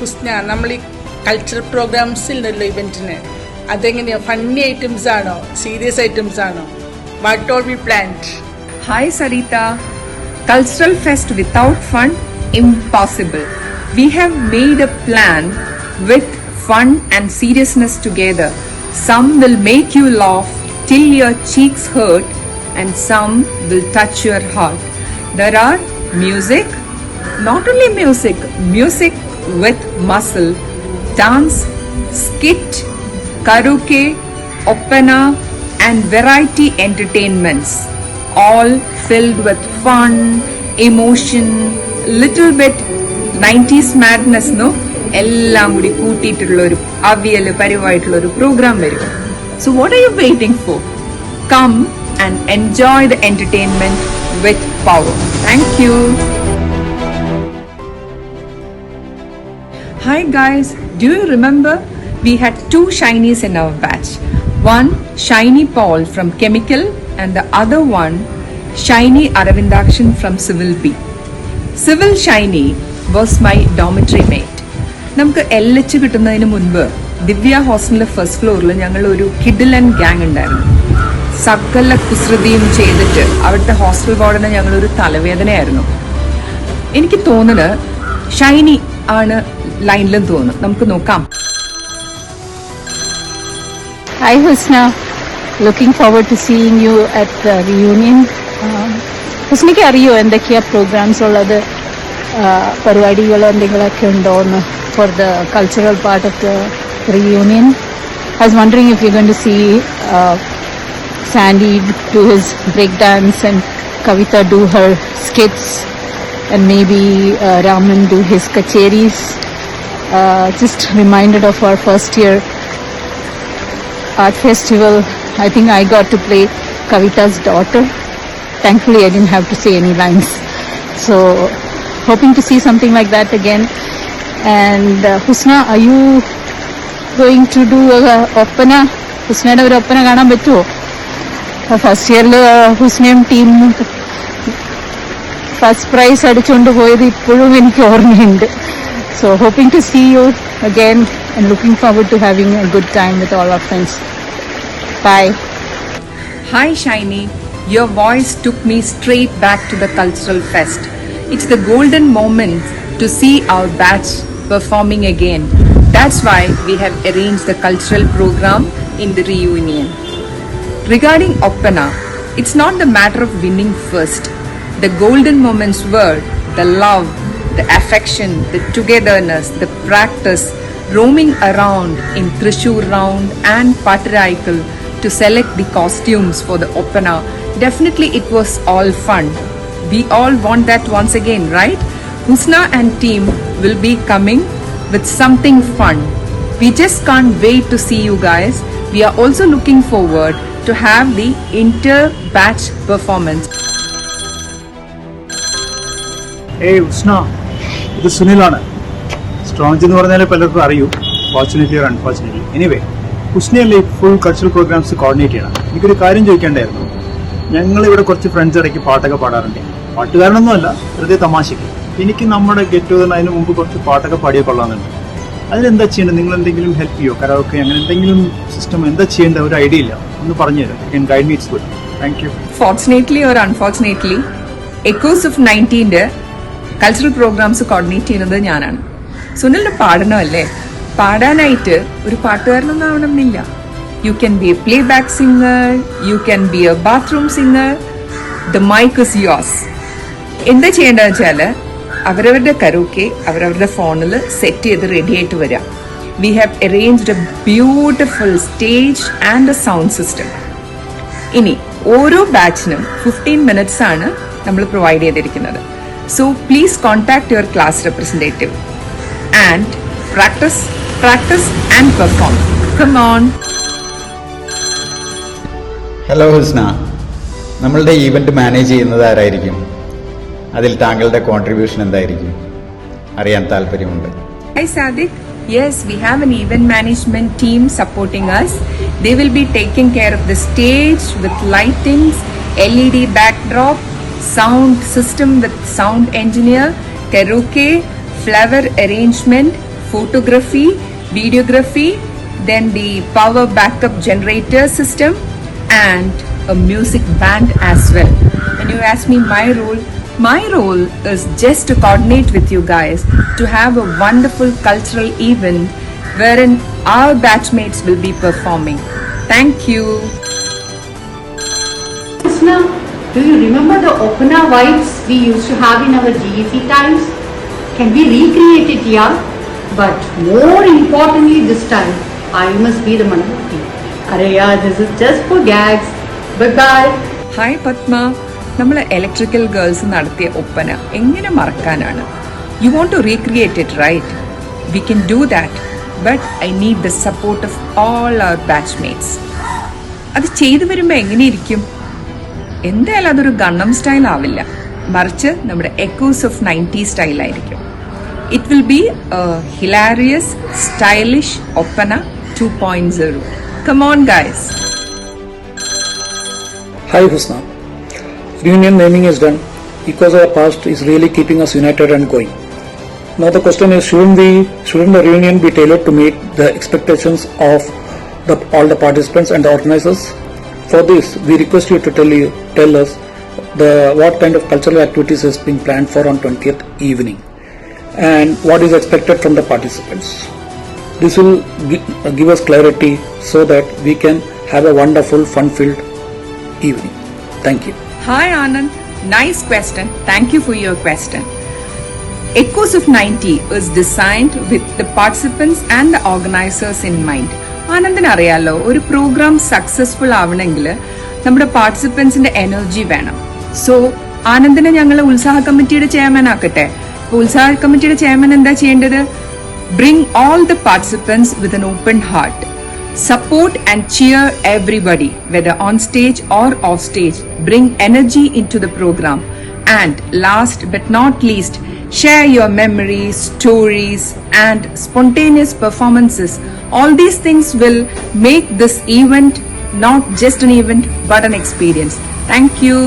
ഹുസ്ന, നമ്മൾ ഈ കൾച്ചറൽ പ്രോഗ്രാംസിലുണ്ടല്ലോ ഇവന്റിന്, അതെങ്ങനെയാ? ഫണ്ണി ഐറ്റംസ് ആണോ, സീരിയസ് ഐറ്റംസ് ആണോ? What all we planned? Hi Sarita. Cultural fest without fun? Impossible. We have made a plan with fun and seriousness together. Some will make you laugh till your cheeks hurt and some will touch your heart. There are music, not only music with muscle, dance, skit, karaoke, opera and variety entertainments. All filled with fun, emotion, little bit 90s madness, no? എല്ലാം കൂടി കൂട്ടിയിട്ടുള്ളൊരു avial പരിവായിട്ടുള്ളൊരു programme വരും. So what are you waiting for? Come and enjoy the entertainment with power. Thank you. Hi guys, do you remember we had 2 Shinies in our batch? One Shiny Paul from Chemical and the other one Shiny Aravindakshan from Civil B. Civil Shiny was my dormitory mate. നമുക്ക് LH കിട്ടുന്നതിന് മുൻപ് ദിവ്യ ഹോസ്റ്റലിലെ first ഫ്ലോറിൽ ഞങ്ങൾ ഒരു കിഡിലൻ gang ഉണ്ടായിരുന്നു. സകല കുസൃതിയും ചെയ്തിട്ട് അവിടുത്തെ ഹോസ്റ്റൽ വാർഡന് ഞങ്ങളൊരു തലവേദനയായിരുന്നു. എനിക്ക് തോന്നുന്നത് ഷൈനി ആണ് ലൈനിലും തോന്നുന്നു. നമുക്ക് നോക്കാം. Hi Husna, looking forward to seeing you at the reunion. ഹുസ്നയ്ക്ക് അറിയോ എന്തൊക്കെയാ പ്രോഗ്രാംസ് ഉള്ളത്, പരിപാടികൾ എന്തെങ്കിലുമൊക്കെ ഉണ്ടോന്ന് for the cultural part of the reunion? I was wondering if you're going to see Sandy do his break dance and Kavita do her skits and maybe Raman do his kacheris. Just reminded of our first year art festival. I think I got to play Kavita's daughter. Thankfully I didn't have to say any lines, so hoping to see something like that again. And Husna, are you going to do opana? ഹുസ്നയുടെ ഒരു ഒപ്പന കാണാൻ പറ്റുമോ? First ഇയറിൽ ഹുസ്നയും ടീമും first prize അടിച്ചുകൊണ്ട് പോയത് ഇപ്പോഴും എനിക്ക് ഓർമ്മയുണ്ട്. So hoping to see you again and looking forward to having a good time with all our friends. Bye. Hi Shiny, your voice took me straight back to the cultural fest. It's the golden moment to see our batch performing again. That's why we have arranged the cultural program in the reunion. Regarding Opana, it's not the matter of winning first. The golden moments were the love, the affection, the togetherness, the practice, roaming around in Thrissur round and Pattaraikal to select the costumes for the Opana. Definitely it was all fun. We all want that once again, right? Husna and team will be coming with something fun. We just can't wait to see you guys. We are also looking forward to have the inter-batch performance. Hey Husna, ഇത് സുനിലാണ്. Strong എന്ന് പറഞ്ഞാൽ പലർക്കും അറിയൂ, fortunately or unfortunately. Anyway, ഹുസ്നയല്ലേ full cultural programs coordinate ചെയ്യണം. എനിക്കൊരു കാര്യം ചോദിക്കേണ്ടായിരുന്നു. ഞങ്ങളിവിടെ കുറച്ച് ഫ്രണ്ട്സ് ഇടയ്ക്ക് പാട്ടൊക്കെ പാടാറുണ്ട്. പാട്ടുകാരനൊന്നും അല്ല, വെറുതെ തമാശയ്ക്ക്. എനിക്ക് നമ്മുടെ ഗെറ്റ് ടുഗദറിന് അതിന് മുമ്പ് കുറച്ച് പാട്ടൊക്കെ പാടിയ കൊള്ളാമെന്നുണ്ട്. അതിനെന്താ ചെയ്യേണ്ടത്? നിങ്ങൾ എന്തെങ്കിലും ഹെൽപ്പ് ചെയ്യോ? കരാോക്കെ അങ്ങനെ എന്തെങ്കിലും സിസ്റ്റം എന്താ ചെയ്യേണ്ട ഒരു ഐഡിയ ഇല്ല, ഒന്ന് പറഞ്ഞു തരാം. You can guide me. It's good. Thank you. Fortunately or unfortunately echoes of 19ന്റെ കൾച്ചറൽ പ്രോഗ്രാംസ് കോർഡിനേറ്റ് ചെയ്യുന്നത് ഞാനാണ്. സുനിലിന്റെ പാടണമല്ലേ, പാടാനായിട്ട് ഒരു പാട്ടുകാരനൊന്നും ആവണമെന്നില്ല. You can be a playback singer, you can be a bathroom singer. The mic is yours. എന്താ ചെയ്യേണ്ടതെന്ന് വെച്ചാൽ അവരവരുടെ കരോക്കെ അവരവരുടെ ഫോണിൽ സെറ്റ് ചെയ്ത് റെഡി ആയിട്ട് വരാം. We have arranged a beautiful stage and a sound system. ഇനി ഓരോ ബാച്ചിനും 15 minutes ആണ് നമ്മൾ പ്രൊവൈഡ് ചെയ്തിരിക്കുന്നത്. So please contact your class representative and practice and perform. Come on. Hello Husna, നമ്മളുടെ ഈവന്റ് മാനേജ് ചെയ്യുന്നത് ആരായിരിക്കും? അതിൽ താങ്കളുടെ കോൺട്രിബ്യൂഷൻ എന്തായിരിക്കും? അറിയാൻ താല്പര്യമുണ്ട്. Hi Sadiq. Yes, we have an event management team supporting us. They will be taking care of the stage with lightings, LED backdrop, sound system with sound engineer, karaoke, flower arrangement, photography, videography, then the power backup generator system, and a music band as well. When you ask me my role is just to coordinate with you guys to have a wonderful cultural event wherein our batchmates will be performing. Thank you. Krishna, do you remember the Opana vibes we used to have in our GEC times? Can we recreate it here? But more importantly this time, I must be the Manavati. Araya, this is just for gags. Bye-bye. Hi Padma, നമ്മൾ electrical girls നടത്തിയ ഒപ്പന എങ്ങനെ മറക്കാനാണ്? You want to recreate it, right? We can do that, but I need the support of all our batchmates. അത് ചെയ്തു വരുമ്പോൾ എങ്ങനെയിരിക്കും? എന്തായാലും അതൊരു ഗണ്ണം സ്റ്റൈൽ ആവില്ല, മറിച്ച് നമ്മുടെ എക്കോസ് ഓഫ് 90s സ്റ്റൈലായിരിക്കും. It will be a hilarious stylish oppana 2.0. Come on guys. Hi Husna. Reunion naming is done because our past is really keeping us united and going. Now the question is, shouldn't the reunion be tailored to meet the expectations of all the participants and the organizers? For this, we request you to tell us what kind of cultural activities is being planned for on 20th evening and what is expected from the participants. This will give us clarity so that we can have a wonderful, fun-filled evening. Thank you. Hi Anand, nice question. Thank you for your question. Echoes of 90 is designed with the participants and the organizers in mind. ആനന്ദിന് അറിയാലോ, ഒരു programme successful ആവണമെങ്കിൽ നമ്മുടെ പാർട്ടിസിപ്പൻസിന്റെ energy വേണം. So ആനന്ദിനെ ഞങ്ങൾ ഉത്സാഹ കമ്മിറ്റിയുടെ chairman ആക്കട്ടെ. ഉത്സാഹ കമ്മിറ്റിയുടെ chairman എന്താ ചെയ്യേണ്ടത്? Bring all the participants with an open heart. Support and cheer everybody, whether on stage or off stage. Bring energy into the program. And last but not least, share your memories, stories, and spontaneous performances. All these things will make this event not just an event but an experience. Thank you.